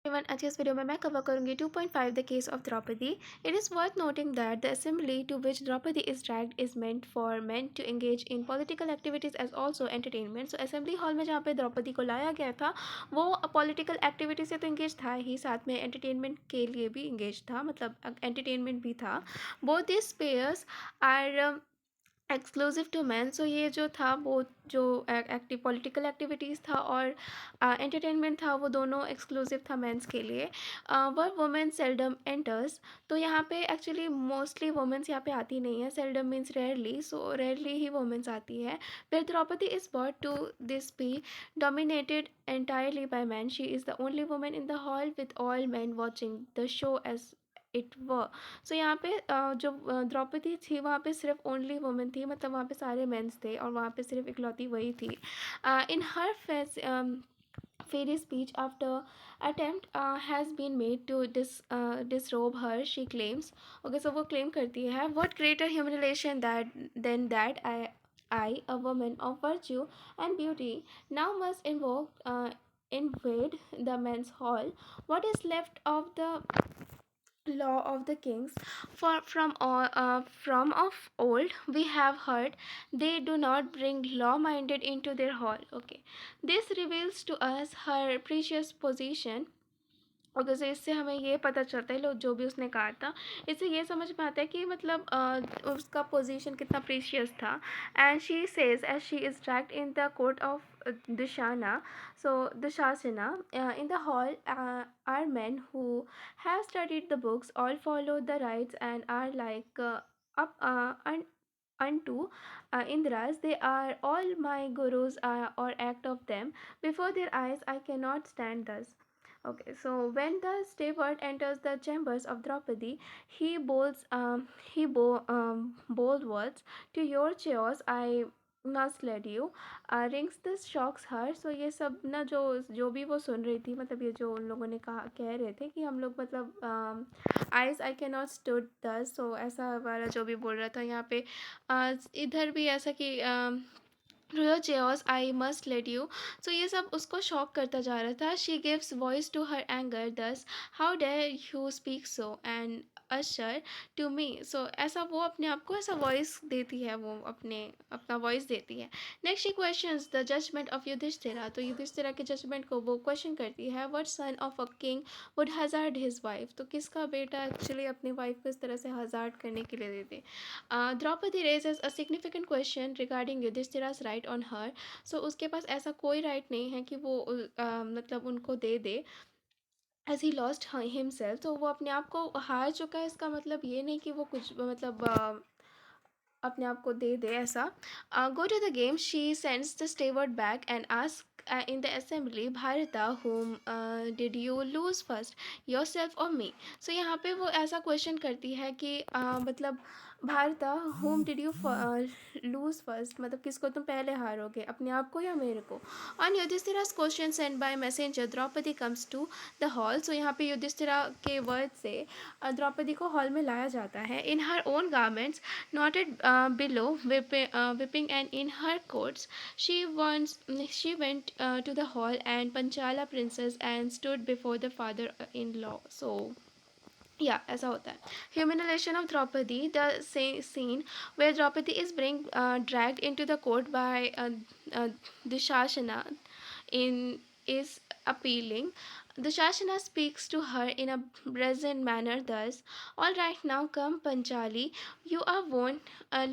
Everyone, आज के इस वीडियो में मैं कवर करूंगी 2.5 the case of Draupadi. It is worth noting that the assembly to which Draupadi is dragged is meant for men to engage in political activities as also entertainment. So assembly hall में जहाँ पे द्रौपदी को लाया गया था वो पॉलिटिकल एक्टिविटी से तो इंगेज था ही, साथ में एंटरटेनमेंट के लिए भी इंगेज था, मतलब एंटरटेनमेंट भी था. Both this pairs are exclusive to man. So ये जो था वो जो एक्टिव पॉलिटिकल एक्टिविटीज़ था और एंटरटेनमेंट था वो दोनों एक्सक्लूसिव था मेंस के लिए. वर वुमेन सेल्डम एंटर्स. तो यहाँ पे एक्चुअली मोस्टली वुमेंस यहाँ पे आती नहीं है. Seldom means rarely, so rarely ही वुमेंस आती है. फिर Draupadi is bought to this be dominated entirely by men. She is the only woman in the hall with all men watching the show as it व. सो यहाँ पे जो द्रौपदी थी वहाँ पे सिर्फ ओनली वुमेन थी, मतलब वहाँ पे सारे मेंस थे और वहाँ पे सिर्फ इकलौती वही थी. इन हर face fairy speech after attempt has been made to disrobe her, she claims. Okay, so वो claim करती है, what greater humiliation that than that I, a woman of virtue and beauty, now must invade the men's hall. What is left of the law of the kings, for from of old we have heard they do not bring law minded into their hall. Okay, this reveals to us her precious position. Okay, so इससे हमें ये पता चलता है, लोग जो भी उसने कहा था इससे ये समझ में आता है कि मतलब उसका पोजीशन कितना प्रीशियस था. And she says as she is dragged in the court of Dushana, so Dushasana, in the hall are men who have studied the books, all follow the rites and are like up unto Indras. They are all my gurus, or act of them. Before their eyes I cannot stand thus. Okay, so when the steward enters the chambers of Draupadi, bold words, to your chaos I must lead you. Rings this shocks her. So ये सब ना जो भी वो सुन रही थी, मतलब ये जो उन लोगों ने कहा कह रहे थे कि हम लोग मतलब eyes I can not stood दस, सो ऐसा वाला जो भी बोल रहा था यहाँ पे इधर भी ऐसा कि Real chaos, I must let you. So ये सब उसको शॉक करता जा रहा था. She gives voice to her anger thus, how dare you speak so and usher to me. So ऐसा वो अपने आप को ऐसा वॉइस देती है, वो अपना वॉइस देती है. Next she questions the judgment of Yudhishthira. तो युधिष्ठिरा के जजमेंट को वो क्वेश्चन करती है. What son of a king would hazard his wife. तो किसका बेटा एक्चुअली अपनी वाइफ को इस तरह से हजार्ड करने के लिए देते. Draupadi raises a significant question regarding युधिष्ठिरा's right on her. So उसके पास ऐसा कोई right नहीं है कि वो मतलब उनको दे दे एज ही लॉस्ट हिमसेल्फ. तो वो अपने आप को हार चुका है, इसका मतलब ये नहीं कि वो कुछ मतलब अपने आप को दे दे ऐसा. Go to the game. She sends the steward back and ask in the assembly, Bharata, whom did you lose first, yourself or me. So यहाँ पे वो ऐसा क्वेश्चन करती है कि मतलब भारता, whom did you lose first, मतलब किसको तुम पहले हारोगे, अपने आप को या मेरे को. On Yudhishthira's question sent by messenger, Draupadi comes to the hall. So यहाँ पे युधिष्ठिरा के वर्ड से द्रौपदी को हॉल में लाया जाता है. In her own garments knotted below, whipping and in her coats, she went to the hall and Panchala princess and stood before the father-in-law. So yeah, ऐसा होता है. Humiliation of Draupadi, the scene where Draupadi is being dragged into the court by Dushasana is appealing. Dushasana speaks to her in a brazen manner thus, all right, now come Panchali, you are won.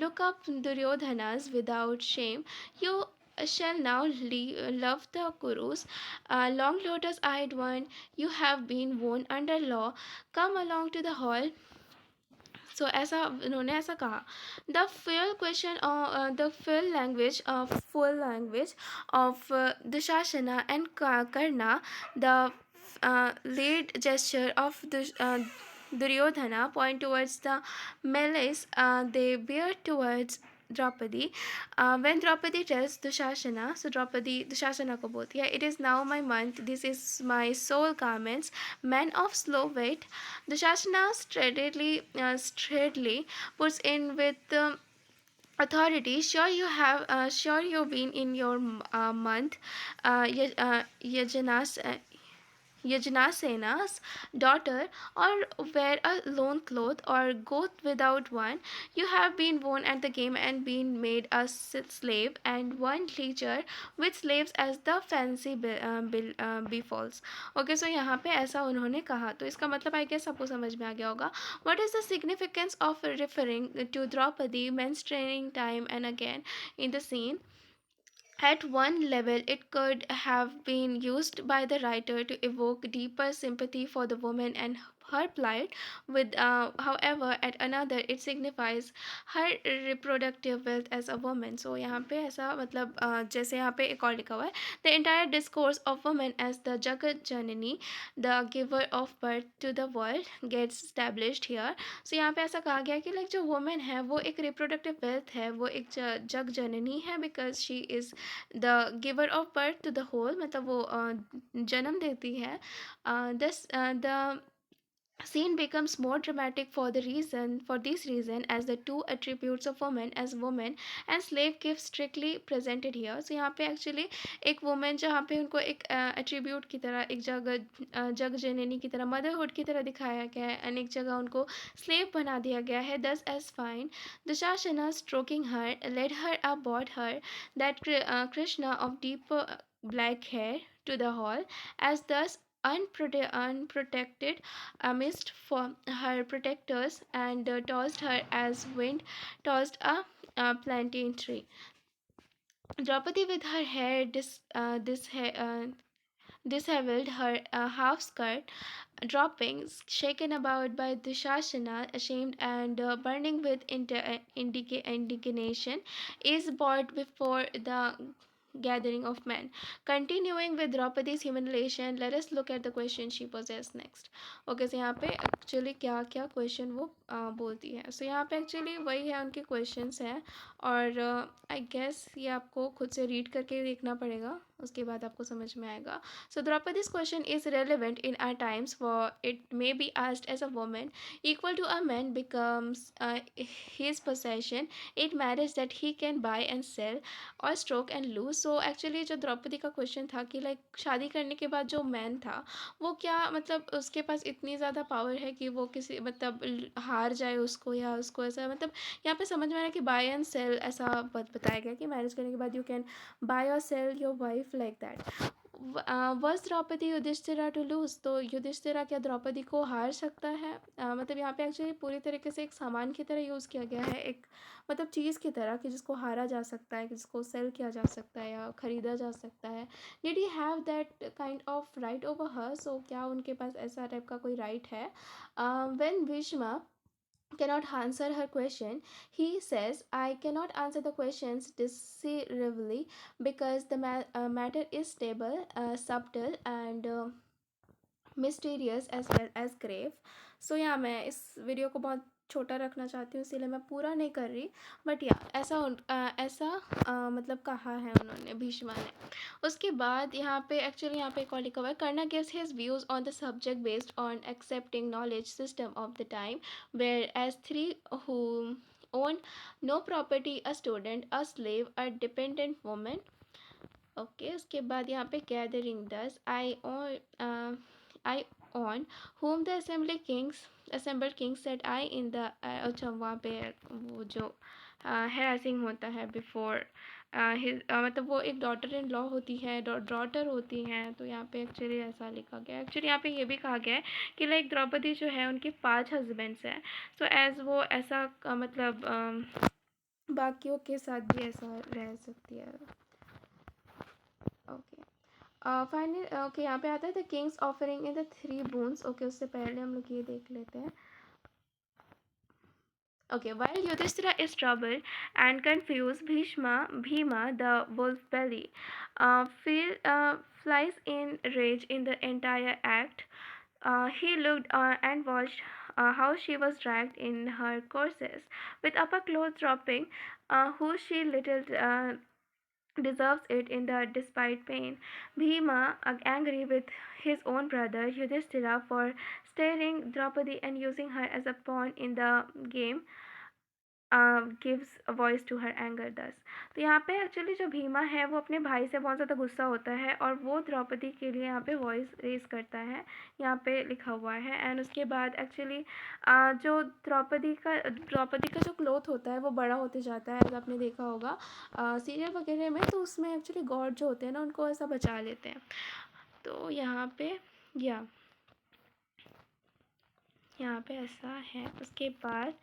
Look up Duryodhanas without shame. You shall now love the Kurus. Long lotus eyed one, you have been won under law. Come along to the hall. सो ऐसा उन्होंने ऐसा कहा. The full question the full language of Dushasana and करना, the lead gesture of Duryodhana point towards the malice they bear towards Draupadi. When Draupadi tells Dushasana, so Draupadi Dushasana को बोलती है, it is now my month, this is my soul garments, men of slow wit. Dushasana straightly puts in with authority, sure you've been in your month, Yajanas. Yajnasena's daughter, or wear a lone cloth, or go without one. You have been born at the game and been made a slave, and one teacher with slaves as the fancy befalls. Okay, so यहाँ पे ऐसा उन्होंने कहा, तो इसका मतलब I guess सबको समझ में आ गया होगा. What is the significance of referring to Draupadi menstruating time and again in the scene? At one level, it could have been used by the writer to evoke deeper sympathy for the woman and her plight. However, at another, it signifies her reproductive wealth as a woman. So यहाँ पे ऐसा मतलब जैसे यहाँ पे एक और लिखा हुआ है, the entire discourse of woman as the Jagat Janani, the giver of birth to the world, gets established here. So यहाँ पे ऐसा कहा गया है कि like जो woman है वो एक reproductive wealth है, वो एक जग जननी है, because she is the giver of birth to the whole, मतलब वो जन्म देती है. This the scene becomes more dramatic for this reason, as the two attributes of woman as woman and slave give strictly presented here. So यहाँ पे actually एक woman जहाँ पे उनको एक attribute की तरह, एक जग जननी की तरह, motherhood की तरह दिखाया गया है, अनेक जगह उनको slave बना दिया गया है. Thus as fine Dushasana stroking her led her aboard her, that Krishna of deep black hair to the hall, as thus unprotected amidst for her protectors, and tossed her as wind tossed a plantain tree. Draupadi, with her hair disheveled, her half skirt dropping, shaken about by Dushasana, ashamed and burning with indignation, is brought before the gathering of men. Continuing with Draupadi's humiliation, let us look at the question she possessed next. Okay, so यहाँ पे actually क्या क्या question वो बोलती है. सो यहाँ पे actually वही है, उनके क्वेश्चंस हैं, और आई गेस ये आपको खुद से रीड करके देखना पड़ेगा, उसके बाद आपको समझ में आएगा. So Draupadi's question is relevant in our times, for it may be asked as a woman equal to a man becomes his possession in marriage, that he can buy and sell और stroke and lose. So actually जो द्रौपदी का question था कि like शादी करने के बाद जो मैन था वो क्या मतलब उसके पास इतनी ज़्यादा पावर है कि वो किसी मतलब हार जाए उसको, या उसको ऐसा मतलब यहाँ पे समझ में आ रहा है कि बाय एंड सेल ऐसा बताया गया कि मैरिज करने के बाद यू कैन बाय और sell your wife like that. Was Draupadi Yudhishthira to lose, तो युधिष्ठिरा क्या द्रौपदी को हार सकता है. मतलब यहाँ पे एक्चुअली पूरी तरीके से एक सामान की तरह यूज़ किया गया है, एक मतलब चीज़ की तरह कि जिसको हारा जा सकता है, कि जिसको सेल किया जा सकता है या ख़रीदा जा सकता है. Did he have that kind of right over her, so क्या उनके पास ऐसा टाइप का कोई राइट है. When Bhishma cannot answer her question, he says, I cannot answer the questions decisively, because the matter is stable, subtle, and mysterious as well as grave. सो या मैं इस वीडियो को बहुत छोटा रखना चाहती हूँ, इसीलिए मैं पूरा नहीं कर रही, बट या ऐसा मतलब कहा है उन्होंने, भीष्मा ने. उसके बाद यहाँ पे एक्चुअली यहाँ पे एक और लिखा हुआ है, Karna gives his views on the subject based on accepting knowledge system of the time, whereas three who own no property, a student, a slave, a dependent woman. Okay, उसके बाद यहाँ पे गैदरिंग दस आई on whom the assembled kings said I in the अच्छा वहाँ पे वो जो harassing होता है बिफोर मतलब वो एक डॉटर इन लॉ होती है, डॉटर होती हैं, तो यहाँ पे एक्चुअली ऐसा लिखा गया है. एक्चुअली यहाँ पे ये भी कहा गया है कि लाइक द्रौपदी जो है उनके 5 हस्बैंड्स हैं, सो एज वो ऐसा मतलब बाकियों के साथ भी ऐसा रह सकती है. ओके, फाइनल ओके यहाँ पे आता है the Kings offering in the three Boons. Okay, उससे पहले हम लोग ये देख लेते हैं. Okay, while Yudhishthira is troubled and confused, Bhima, the wolf belly, flies in rage in the entire act. He looked and watched how she was dragged in her courses, with upper clothes dropping, who she little deserves it in the despite pain. Bhima, angry with his own brother Yudhishthira for staring Draupadi and using her as a pawn in the game, gives a voice to her anger thus. तो यहाँ पे actually जो भीमा है वो अपने भाई से बहुत ज़्यादा गुस्सा होता है और वो द्रौपदी के लिए यहाँ पे वॉइस रेज करता है, यहाँ पे लिखा हुआ है। एंड उसके बाद एक्चुअली जो द्रौपदी का जो क्लोथ होता है वो बड़ा होते जाता है, अगर आपने देखा होगा सीरियल वगैरह में, तो उसमें एक्चुअली गॉड जो होते हैं ना उनको ऐसा बचा लेते हैं। तो या यहाँ पे ऐसा है। उसके बाद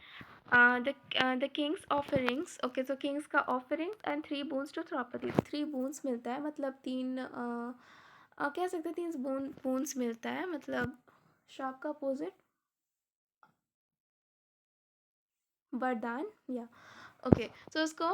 द किंग्स ऑफरिंग्स, ओके, तो किंग्स का offerings and 3 boons to Draupadi. 3 boons मिलता है, मतलब कह सकते हैं 3 boons मिलता है, मतलब श्राप का अपोजिट वरदान, या ओके। सो उसको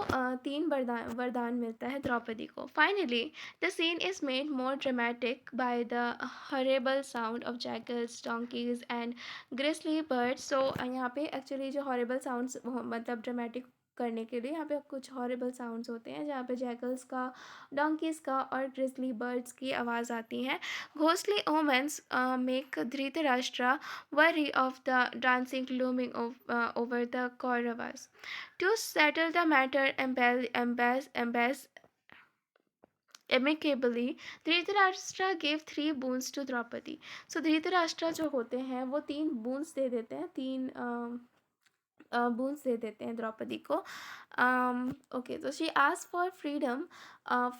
3 वरदान वरदान मिलता है द्रौपदी को। Finally the scene is made more dramatic by the horrible sound of jackals, donkeys and grisly birds. So यहाँ पे एक्चुअली जो हॉरेबल साउंड्स, मतलब ड्रामेटिक करने के लिए यहाँ पे कुछ हॉरेबल साउंड्स होते हैं, जहाँ पे जैकल्स का, डोंकीज का और ग्रिसली बर्ड्स की आवाज़ आती है। Ghostly omens make Dhritarashtra wary of the dancing looming over the Kauravas. To settle the matter amicably, Dhritarashtra gave 3 boons to Draupadi. So Dhritarashtra जो होते हैं वो 3 boons दे देते हैं, 3 boons दे देते हैं द्रौपदी को। ओके, तो she ask for freedom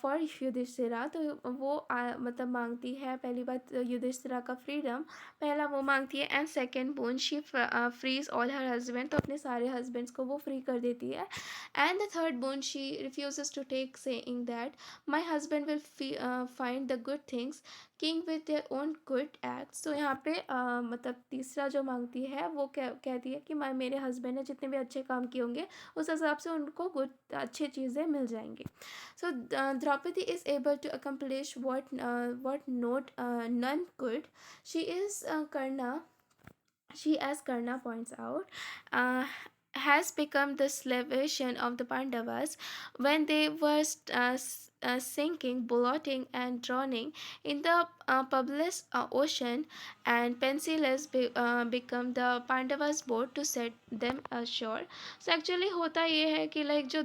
for Yudhishthira. तो वो मतलब मांगती है, पहली बात युधिष्ठिरा का फ्रीडम, पहला वो मांगती है। And second boon she frees all her husband, तो अपने सारे हस्बैंड्स को वो फ्री कर देती है। And the third boon she refuses to take, saying that my husband will find the good things king with their own good acts. तो यहाँ पे मतलब तीसरा जो मांगती है वो कहती है कि मेरे हस्बैंड ने जितने भी अच्छे काम किए होंगे उस हिसाब से उनको गुड अच्छी चीज़ें मिल जाएंगी। So Draupadi is able to accomplish what not none could. she is Karna she, as Karna points out, has become the salvation of the Pandavas when they were sinking, bloating, and drowning in the public ocean, and Pensiles become the Pandavas' boat to set them ashore. So actually होता ये है कि like जो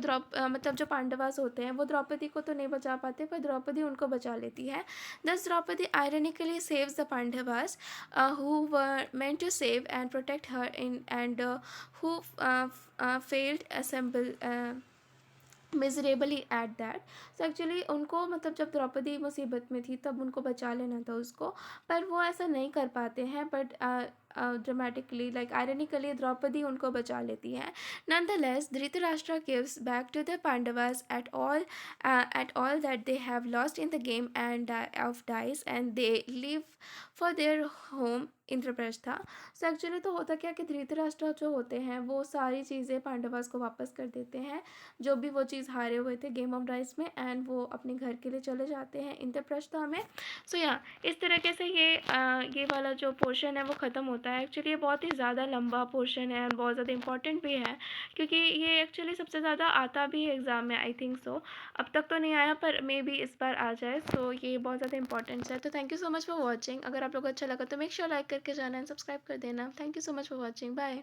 मतलब जो पांडवास होते हैं वो द्रौपदी को तो नहीं बचा पाते, पर द्रौपदी उनको बचा लेती है। Thus Draupadi ironically saves the Pandavas, who were meant to save and protect her and who failed assemble miserably at that. So actually उनको, मतलब जब द्रौपदी मुसीबत में थी तब उनको बचा लेना था उसको, पर वो ऐसा नहीं कर पाते हैं। But dramatically, like ironically, Draupadi उनको बचा लेती है। Nonetheless, Dhritarashtra gives back to the Pandavas at all that they have lost in the game and of dice, and they leave for their home Indraprastha. So actually तो होता क्या कि धृतराष्ट्र जो होते हैं वो सारी चीज़ें पांडवास को वापस कर देते हैं, जो भी वो चीज़ हारे हुए थे गेम ऑफ डाइस में, एंड वो अपने घर के लिए चले जाते हैं इंद्रप्रस्था में। सो या इस तरीके से ये वाला जो पोर्शन है वो ख़त्म होता है। एक्चुअली ये बहुत ही ज़्यादा लंबा पोर्शन है और बहुत ज़्यादा इंपॉर्टेंट भी है, क्योंकि ये एक्चुअली सबसे ज़्यादा आता भी है एग्ज़ाम में, आई थिंक सो। अब तक तो नहीं आया, पर मे बी इस बार आ जाए। सो ये बहुत ज़्यादा इंपॉर्टेंट है। तो thank you so much for watching. अगर आप लोग को अच्छा लगा तो मेक श्योर लाइक करके जाना एंड सब्सक्राइब कर देना। Thank you so much for watching. Bye.